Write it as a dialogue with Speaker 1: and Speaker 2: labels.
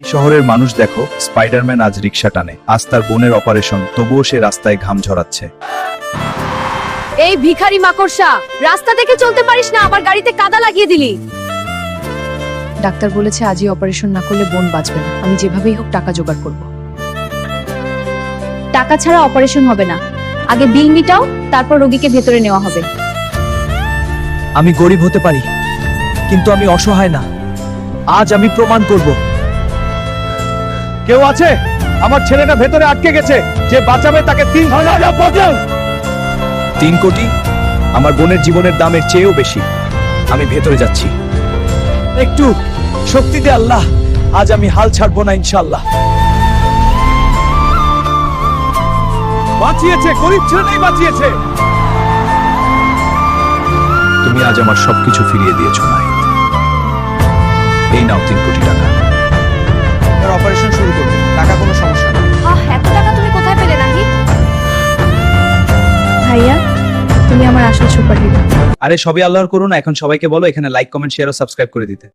Speaker 1: শহরের মানুষ দেখো, স্পাইডারম্যান আজ রিক্সা টানে, আজ তার বোনের অপারেশন, তবুও সে রাস্তায় ঘাম ঝরাচ্ছে।
Speaker 2: এই ভিখারি মাকড়সা, রাস্তা দেখে চলতে পারিস না, আবার গাড়িতে কাদা লাগিয়ে দিলি। ডাক্তার বলেছে আজই অপারেশন না করলে বোন বাঁচবে না। আমি যেভাবেই হোক টাকা জোগাড় করব। টাকা ছাড়া অপারেশন হবে না, আগে বিল মিটাও, তারপর রোগীকে ভেতরে নেওয়া হবে।
Speaker 3: আমি গরিব হতে পারি, কিন্তু আমি অসহায় না। আজ আমি প্রমাণ করব।
Speaker 1: কেউ আছে? আমার ছেলেটা ভেতরে আটকে গেছে, যে বাঁচাবে তাকে 3 কোটি? আমার বোনের জীবনের দামের চেয়েও বেশি। আমি ভেতরে যাচ্ছি।
Speaker 3: একটু শক্তি দে আল্লাহ, আজ আমি হাল ছাড়বো না ইনশাআল্লাহ।
Speaker 1: বাঁচিয়েছে, গরিব ছেলেটাই বাঁচিয়েছে। তুমি আজ আমার সবকিছু ফিরিয়ে দিয়েছো নাহিদ। এই নাও 3 কোটি টাকা।
Speaker 3: অপারেশন শুরু করবে, টাকা কোনো সমস্যা না।
Speaker 2: এত টাকা তুমি কোথায় পেলে নাহিদ? ভাইয়া, তুমি আমার আসল সুপারহিরো।
Speaker 1: আরে সবই আল্লাহর করুণা। এখন সবাইকে বলো এখানে লাইক, কমেন্ট, শেয়ার ও সাবস্ক্রাইব করে দিতে।